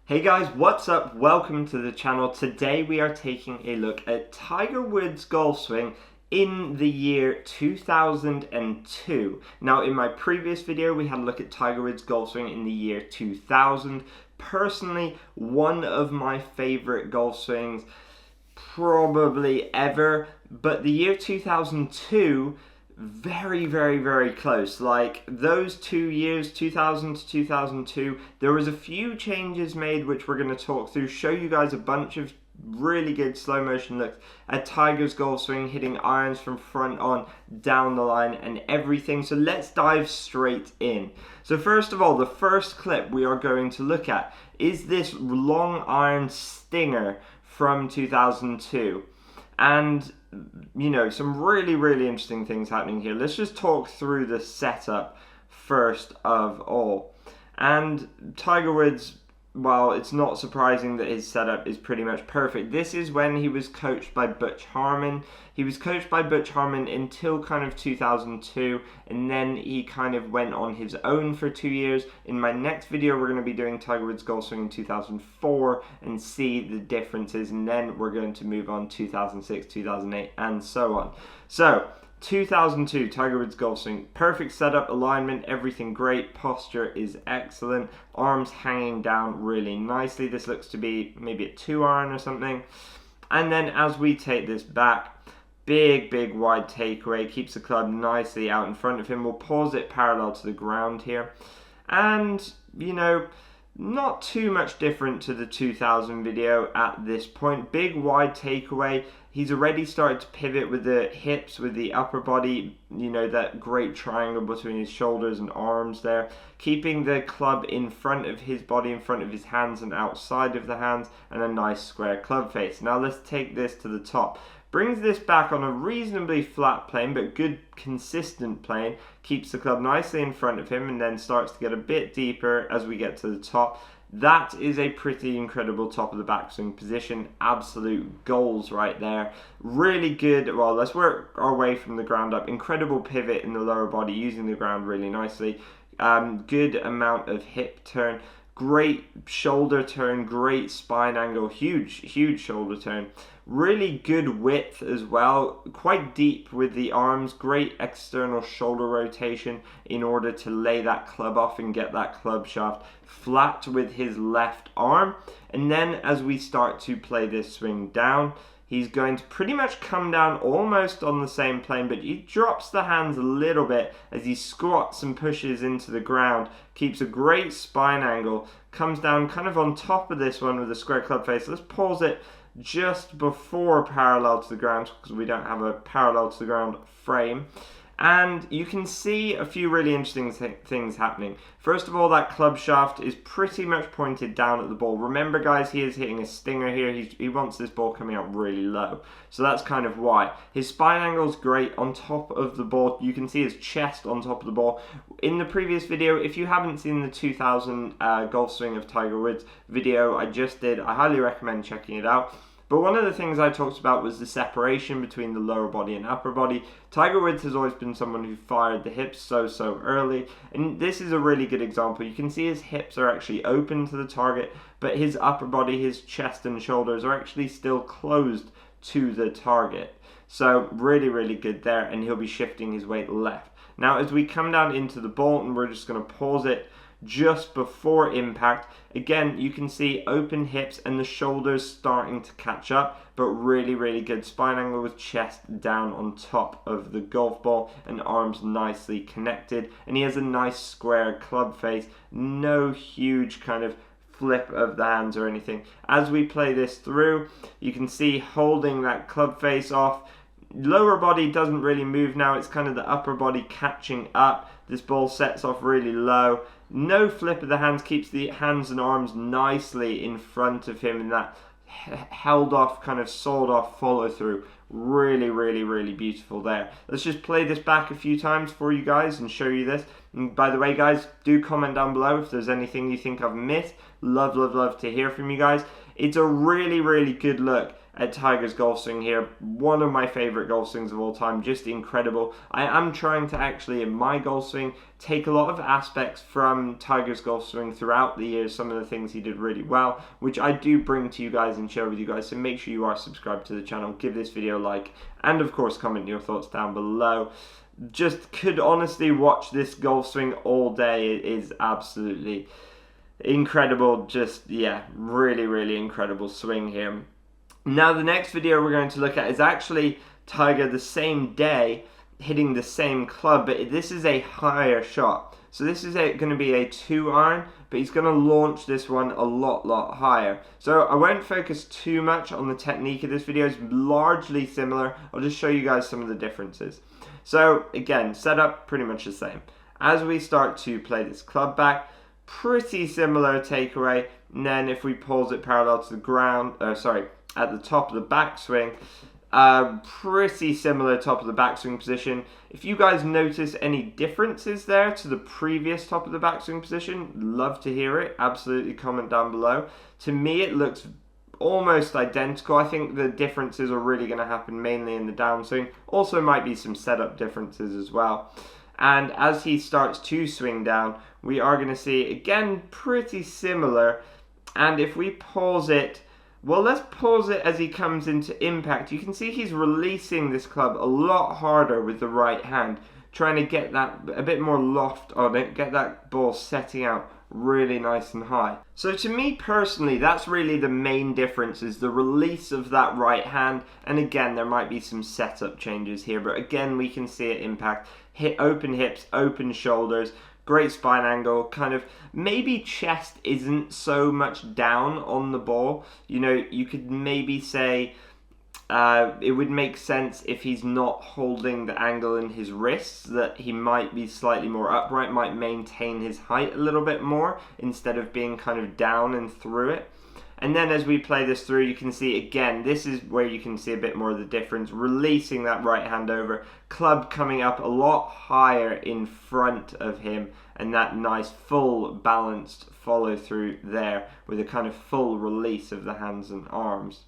Hey guys, what's up? Welcome to the channel. Today we are taking a look at Tiger Woods' golf swing in the year 2002. Now in my previous video we had a look at Tiger Woods' golf swing in the year 2000. Personally, one of my favorite golf swings probably ever, but the year 2002, very close. Like those 2 years, 2000 to 2002, there was a few changes made which we're going to talk through, show you guys a bunch of really good slow motion looks at Tiger's golf swing, hitting irons from front on, down the line and everything. So let's dive straight in. So first of all, the first clip we are going to look at is this long iron stinger from 2002. And you know, some really interesting things happening here. Let's just talk through the setup first of all. And Tiger Woods, well, it's not surprising that his setup is pretty much perfect. This is when he was coached by Butch Harmon. He was coached by Butch Harmon until kind of 2002, and then he kind of went on his own for 2 years. In my next video, we're going to be doing Tiger Woods' golf swing in 2004 and see the differences, and then we're going to move on 2006, 2008, and so on. So, 2002, Tiger Woods' golf swing, perfect setup, alignment, everything great, posture is excellent, arms hanging down really nicely. This looks to be maybe a 2-iron or something. And then as we take this back, big wide takeaway, keeps the club nicely out in front of him. We'll pause it parallel to the ground here. And, you know, not too much different to the 2000 video at this point. Big wide takeaway. He's already started to pivot with the hips, with the upper body, you know, that great triangle between his shoulders and arms there. Keeping the club in front of his body, in front of his hands and outside of the hands, and a nice square club face. Now let's take this to the top. Brings this back on a reasonably flat plane, but good consistent plane. Keeps the club nicely in front of him and then starts to get a bit deeper as we get to the top. That is a pretty incredible top of the backswing position. Absolute goals right there. Really good. Well, let's work our way from the ground up. Incredible pivot in the lower body, using the ground really nicely. Good amount of hip turn. Great shoulder turn, great spine angle, huge shoulder turn. Really good width as well, quite deep with the arms, great external shoulder rotation in order to lay that club off and get that club shaft flat with his left arm. And then as we start to play this swing down, he's going to pretty much come down almost on the same plane, but he drops the hands a little bit as he squats and pushes into the ground, keeps a great spine angle, comes down kind of on top of this one with a square club face. Let's pause it just before parallel to the ground because we don't have a parallel to the ground frame. And you can see a few really interesting things happening. First of all, that club shaft is pretty much pointed down at the ball. Remember guys, he is hitting a stinger here. He wants this ball coming out really low. So that's kind of why. His spine angle is great on top of the ball. You can see his chest on top of the ball. In the previous video, if you haven't seen the 2000 golf swing of Tiger Woods video I just did, I highly recommend checking it out. But one of the things I talked about was the separation between the lower body and upper body. Tiger Woods has always been someone who fired the hips so early, and this is a really good example. You can see his hips are actually open to the target, but his upper body, his chest and shoulders are actually still closed to the target. So really good there, and he'll be shifting his weight left. Now as we come down into the ball, and we're just going to pause it just before impact, again you can see open hips and the shoulders starting to catch up, but really good spine angle with chest down on top of the golf ball and arms nicely connected, and he has a nice square club face, no huge kind of flip of the hands or anything. As we play this through, you can see holding that club face off. Lower body doesn't really move now, it's kind of the upper body catching up. This ball sets off really low. No flip of the hands, keeps the hands and arms nicely in front of him in that held off, kind of sawed off follow through. Really beautiful there. Let's just play this back a few times for you guys and show you this. And by the way guys, do comment down below if there's anything you think I've missed. Love to hear from you guys. It's a really good look at Tiger's golf swing here. One of my favourite golf swings of all time, just incredible. I am trying to actually, in my golf swing, take a lot of aspects from Tiger's golf swing throughout the years, some of the things he did really well, which I do bring to you guys and share with you guys, so make sure you are subscribed to the channel, give this video a like, and of course comment your thoughts down below. Just could honestly watch this golf swing all day. It is absolutely incredible. Just, yeah, really incredible swing here. Now the next video we're going to look at is actually Tiger the same day hitting the same club, but this is a higher shot. So this is going to be a 2-iron, but he's going to launch this one a lot higher. So I won't focus too much on the technique of this video. It's largely similar. I'll just show you guys some of the differences. So again, setup pretty much the same. As we start to play this club back, pretty similar takeaway. And then if we pause it parallel to the ground, at the top of the backswing, pretty similar top of the backswing position. If you guys notice any differences there to the previous top of the backswing position, love to hear it. Absolutely comment down below. To me, it looks almost identical. I think the differences are really going to happen mainly in the downswing. Also might be some setup differences as well. And as he starts to swing down, we are going to see, again, pretty similar. And if we pause it, well, let's pause it as he comes into impact. You can see he's releasing this club a lot harder with the right hand, trying to get that a bit more loft on it, get that ball setting out really nice and high. So to me personally, that's really the main difference, is the release of that right hand. And again, there might be some setup changes here, but again, we can see it impact. Hit open hips, open shoulders, great spine angle, kind of maybe chest isn't so much down on the ball. You know, you could maybe say it would make sense if he's not holding the angle in his wrists, that he might be slightly more upright, might maintain his height a little bit more instead of being kind of down and through it. And then as we play this through, you can see, again, this is where you can see a bit more of the difference. Releasing that right hand over, club coming up a lot higher in front of him, and that nice full balanced follow through there with a kind of full release of the hands and arms.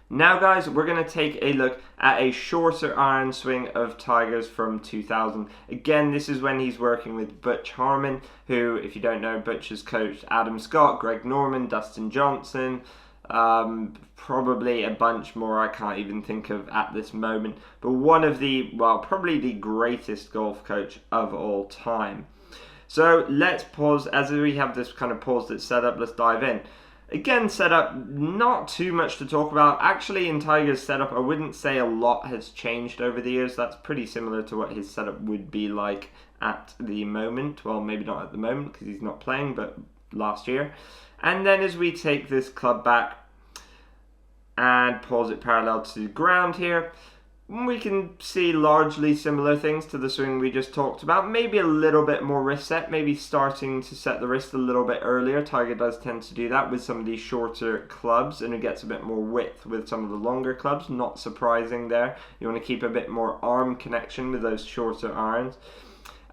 Now guys, we're going to take a look at a shorter iron swing of Tiger's from 2000. Again, this is when he's working with Butch Harmon, who, if you don't know, Butch has coached Adam Scott, Greg Norman, Dustin Johnson, probably a bunch more I can't even think of at this moment. But one of the, well, probably the greatest golf coach of all time. So let's pause. As we have this kind of pause that's set up, let's dive in. Again, setup, not too much to talk about. Actually, in Tiger's setup, I wouldn't say a lot has changed over the years. That's pretty similar to what his setup would be like at the moment. Well, maybe not at the moment because he's not playing, but last year. And then as we take this club back and pause it parallel to the ground here, we can see largely similar things to the swing we just talked about. Maybe a little bit more wrist set, maybe starting to set the wrist a little bit earlier. Tiger does tend to do that with some of these shorter clubs, and it gets a bit more width with some of the longer clubs. Not surprising there. You want to keep a bit more arm connection with those shorter irons.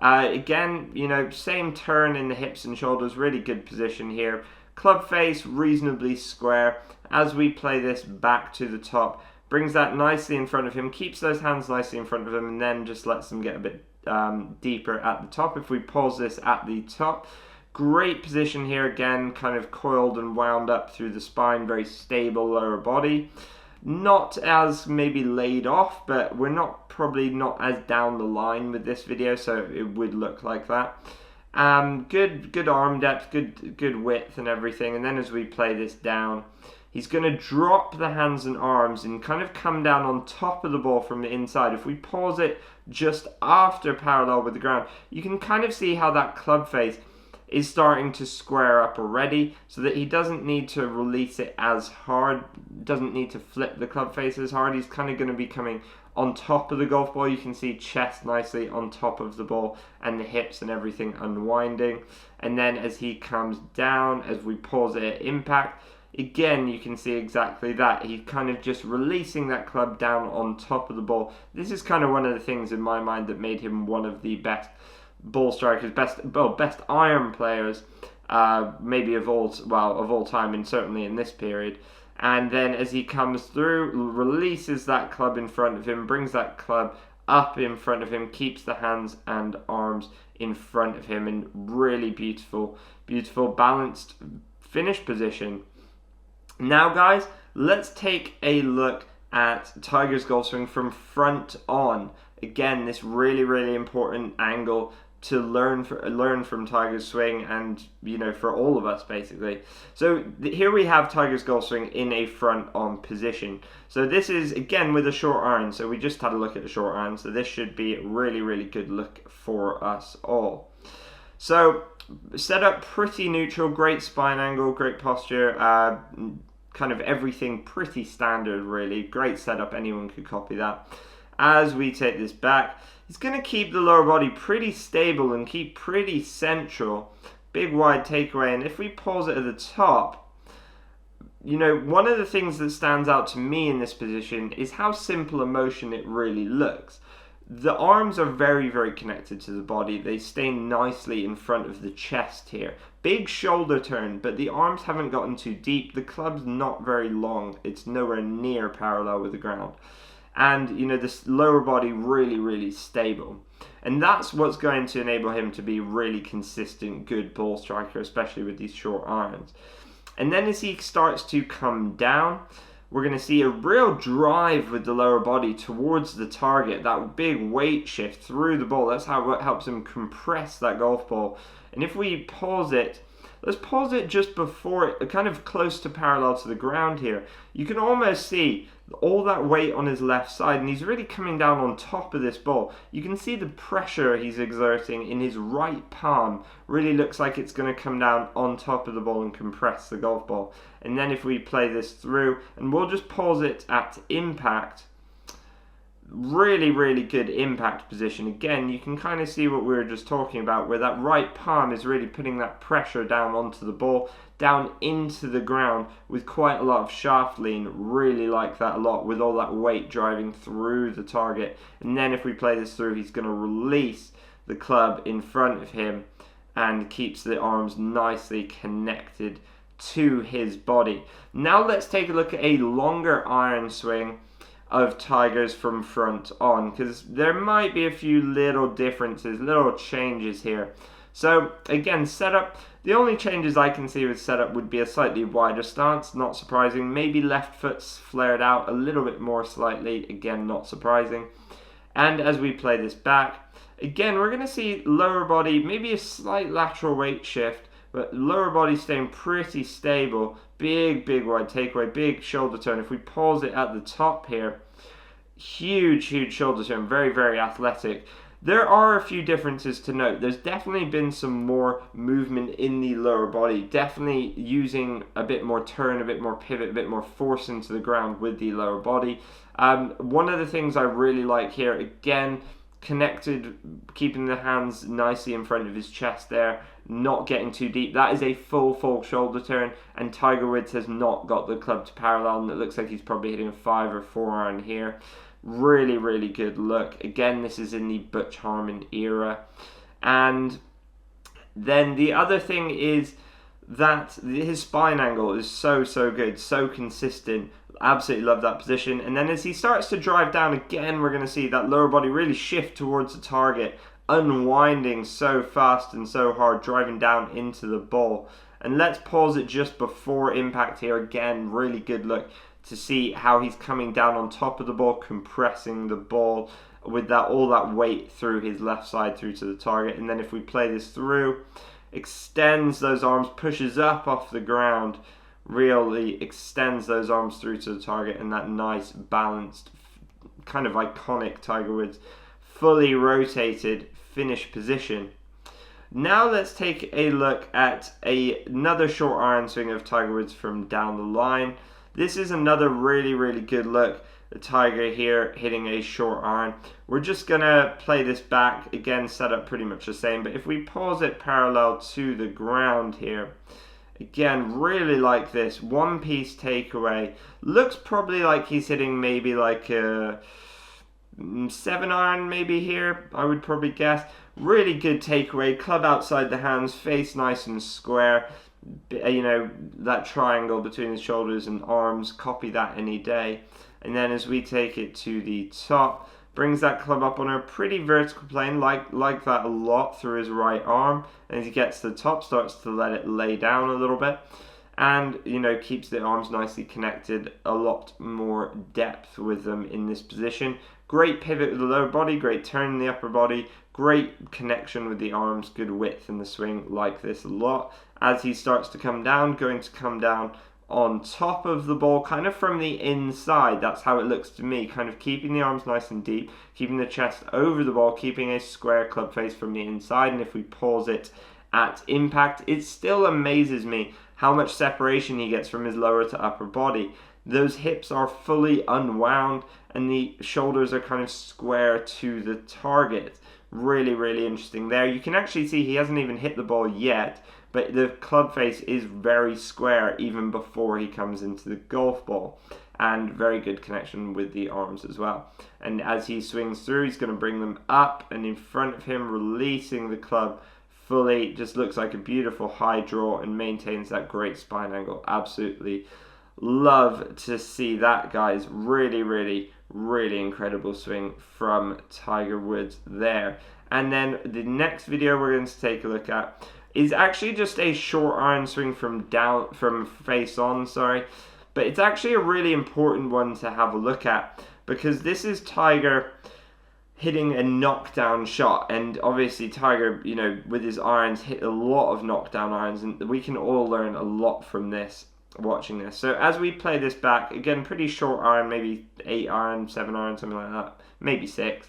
Again, you know, same turn in the hips and shoulders, really good position here. Club face reasonably square. As we play this back to the top, brings that nicely in front of him, keeps those hands nicely in front of him, and then just lets them get a bit deeper at the top. If we pause this at the top, great position here again, kind of coiled and wound up through the spine, very stable lower body. Not as maybe laid off, but we're probably not as down the line with this video, so it would look like that. Good arm depth, good width and everything. And then as we play this down, he's going to drop the hands and arms and kind of come down on top of the ball from the inside. If we pause it just after parallel with the ground, you can kind of see how that club face is starting to square up already, so that he doesn't need to release it as hard, doesn't need to flip the club face as hard. He's kind of going to be coming on top of the golf ball. You can see chest nicely on top of the ball and the hips and everything unwinding. And then as he comes down, as we pause it at impact, again, you can see exactly that. He's kind of just releasing that club down on top of the ball. This is kind of one of the things in my mind that made him one of the best ball strikers, best iron players, maybe of all time, and certainly in this period. And then as he comes through, releases that club in front of him, brings that club up in front of him, keeps the hands and arms in front of him, in really beautiful, beautiful balanced finish position. Now guys, let's take a look at Tiger's golf swing from front on. Again, this really, really important angle to learn from Tiger's swing, and for all of us basically. So here we have Tiger's golf swing in a front on position. So this is again with a short iron. So we just had a look at the short iron. So this should be a really, really good look for us all. So set up pretty neutral, great spine angle, great posture, kind of everything pretty standard really. Great setup, anyone could copy that. As we take this back, he's going to keep the lower body pretty stable and keep pretty central. Big wide takeaway, and if we pause it at the top, one of the things that stands out to me in this position is how simple a motion it really looks. The arms are very, very connected to the body. They stay nicely in front of the chest here. Big shoulder turn, but the arms haven't gotten too deep. The club's not very long. It's nowhere near parallel with the ground. And this lower body really, really stable. And that's what's going to enable him to be really consistent, good ball striker, especially with these short irons. And then as he starts to come down, we're going to see a real drive with the lower body towards the target, that big weight shift through the ball. That's how it helps him compress that golf ball. And if we pause it, let's pause it just before it, kind of close to parallel to the ground here. You can almost see all that weight on his left side, and he's really coming down on top of this ball. You can see the pressure he's exerting in his right palm. Really looks like it's going to come down on top of the ball and compress the golf ball. And then if we play this through, and we'll just pause it at impact, really, really good impact position. Again, you can kind of see what we were just talking about, where that right palm is really putting that pressure down onto the ball, down into the ground with quite a lot of shaft lean. Really like that a lot, with all that weight driving through the target. And then if we play this through, he's going to release the club in front of him and keeps the arms nicely connected to his body. Now let's take a look at a longer iron swing of Tiger's from front on, because there might be a few little differences, little changes here. So again, setup, the only changes I can see with setup would be a slightly wider stance, not surprising. Maybe left foot's flared out a little bit more slightly, again not surprising. And as we play this back, again we're going to see lower body, maybe a slight lateral weight shift, but lower body staying pretty stable. Big, big wide takeaway, big shoulder turn. If we pause it at the top here, huge, huge shoulder turn, very, very athletic. There are a few differences to note. There's definitely been some more movement in the lower body, definitely using a bit more turn, a bit more pivot, a bit more force into the ground with the lower body. One of the things I really like here, again, connected, keeping the hands nicely in front of his chest there, not getting too deep. That is a full shoulder turn, and Tiger Woods has not got the club to parallel, and it looks like he's probably hitting a 5 or 4 iron here. Really, really good look. Again, this is in the Butch Harmon era. And then the other thing is that his spine angle is so good, so consistent. Absolutely love that position. And then as he starts to drive down again, we're going to see that lower body really shift towards the target, unwinding so fast and so hard, driving down into the ball. And let's pause it just before impact here. Again, really good look to see how he's coming down on top of the ball, compressing the ball with that all that weight through his left side through to the target. And then if we play this through, extends those arms, pushes up off the ground, really extends those arms through to the target, and that nice balanced, kind of iconic Tiger Woods fully rotated finish position. Now let's take a look at another short iron swing of Tiger Woods from down the line. This is another really, really good look. The Tiger here hitting a short iron. We're just going to play this back. Again, set up pretty much the same. But if we pause it parallel to the ground here, again, really like this. One piece takeaway. Looks probably like he's hitting maybe like a 7 iron maybe here, I would probably guess. Really good takeaway. Club outside the hands, face nice and square. you know, that triangle between his shoulders and arms, copy that any day. And then as we take it to the top, brings that club up on a pretty vertical plane, like that a lot through his right arm. And as he gets to the top, starts to let it lay down a little bit. And, you know, keeps the arms nicely connected, a lot more depth with them in this position. Great pivot with the lower body, great turn in the upper body, great connection with the arms, good width in the swing, like this a lot. As he starts to come down, going to come down on top of the ball, kind of from the inside. That's how it looks to me, kind of keeping the arms nice and deep, keeping the chest over the ball, keeping a square club face from the inside. And if we pause it at impact, it still amazes me how much separation he gets from his lower to upper body. Those hips are fully unwound and the shoulders are kind of square to the target. Really, really interesting there. You can actually see he hasn't even hit the ball yet, but the club face is very square even before he comes into the golf ball. And very good connection with the arms as well. And as he swings through, he's going to bring them up and in front of him, releasing the club fully. Just looks like a beautiful high draw and maintains that great spine angle. Absolutely love to see that, guys. Really, really, really incredible swing from Tiger Woods there. And then the next video we're going to take a look at is actually just a short iron swing from face on, but it's actually a really important one to have a look at, because this is Tiger hitting a knockdown shot. And obviously Tiger, you know, with his irons, hit a lot of knockdown irons, and we can all learn a lot from this, watching this. So as we play this back, again, pretty short iron, maybe 8 iron, 7 iron, something like that, maybe 6.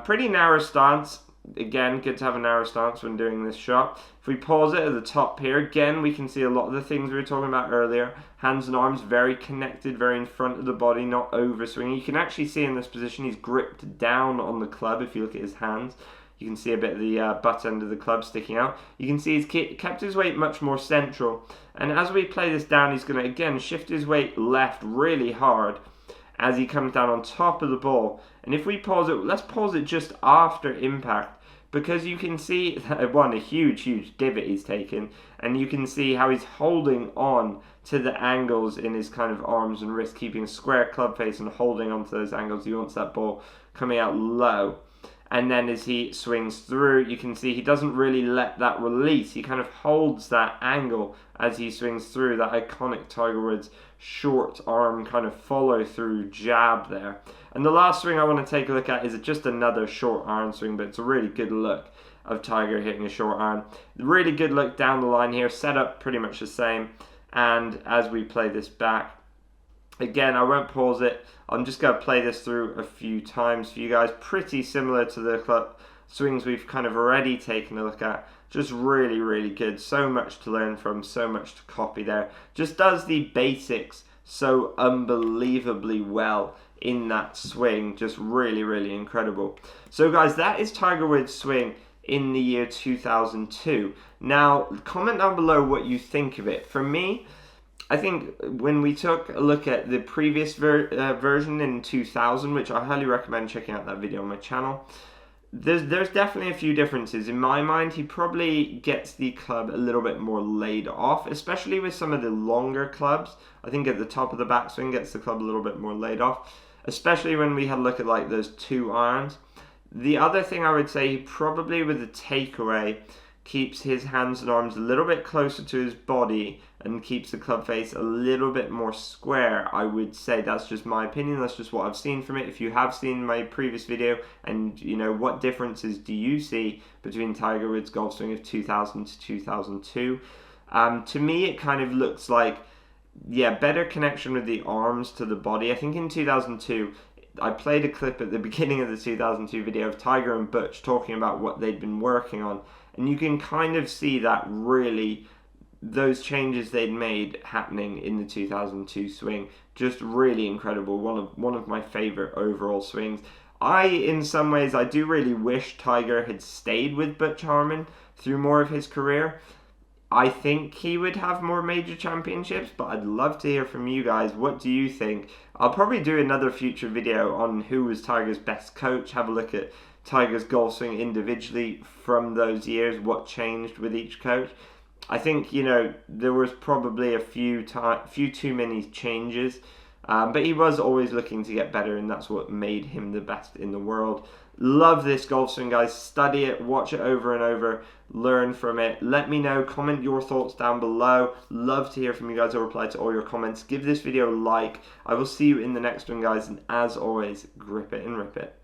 Pretty narrow stance. Again, good to have a narrow stance when doing this shot. If we pause it at the top here, again, we can see a lot of the things we were talking about earlier. Hands and arms very connected, very in front of the body, not over swinging. You can actually see in this position he's gripped down on the club. If you look at his hands, you can see a bit of the butt end of the club sticking out. You can see he's kept his weight much more central. And as we play this down, he's going to, again, shift his weight left really hard as he comes down on top of the ball. And if we pause it, let's pause it just after impact, because you can see that, a huge divot he's taken, and you can see how he's holding on to the angles in his kind of arms and wrists, keeping a square club face and holding on to those angles. He wants that ball coming out low. And then as he swings through, you can see he doesn't really let that release. He kind of holds that angle as he swings through, that iconic Tiger Woods short arm kind of follow through jab there. And the last swing I want to take a look at is just another short iron swing, but it's a really good look of Tiger hitting a short iron. Really good look down the line here, set up pretty much the same. And as we play this back, again, I won't pause it. I'm just going to play this through a few times for you guys. Pretty similar to the swings we've kind of already taken a look at. Just really, really good. So much to learn from, so much to copy there. Just does the basics so unbelievably well in that swing. Just really, really incredible. So guys, that is Tiger Woods' swing in the year 2002. Now, comment down below what you think of it. For me, I think when we took a look at the previous version in 2000, which I highly recommend checking out that video on my channel, there's definitely a few differences. In my mind, he probably gets the club a little bit more laid off, especially with some of the longer clubs. I think at the top of the backswing gets the club a little bit more laid off, especially when we had a look at like those 2 irons. The other thing I would say, he probably with the takeaway keeps his hands and arms a little bit closer to his body and keeps the club face a little bit more square. I would say that's just my opinion. That's just what I've seen from it. If you have seen my previous video, and you know, what differences do you see between Tiger Woods' golf swing of 2000 to 2002? To me, it kind of looks like, yeah, better connection with the arms to the body. I think in 2002, I played a clip at the beginning of the 2002 video of Tiger and Butch talking about what they'd been working on. And you can kind of see that really, those changes they'd made happening in the 2002 swing. Just really incredible. One of my favorite overall swings. In some ways, I do really wish Tiger had stayed with Butch Harmon through more of his career. I think he would have more major championships, but I'd love to hear from you guys. What do you think? I'll probably do another future video on who was Tiger's best coach, have a look at Tiger's golf swing individually from those years, what changed with each coach. I think, you know, there was probably a few too many changes, but he was always looking to get better, and that's what made him the best in the world. Love this golf swing, guys. Study it, watch it over and over, learn from it. Let me know, comment your thoughts down below. Love to hear from you guys. I'll reply to all your comments. Give this video a like. I will see you in the next one, guys, and as always, grip it and rip it.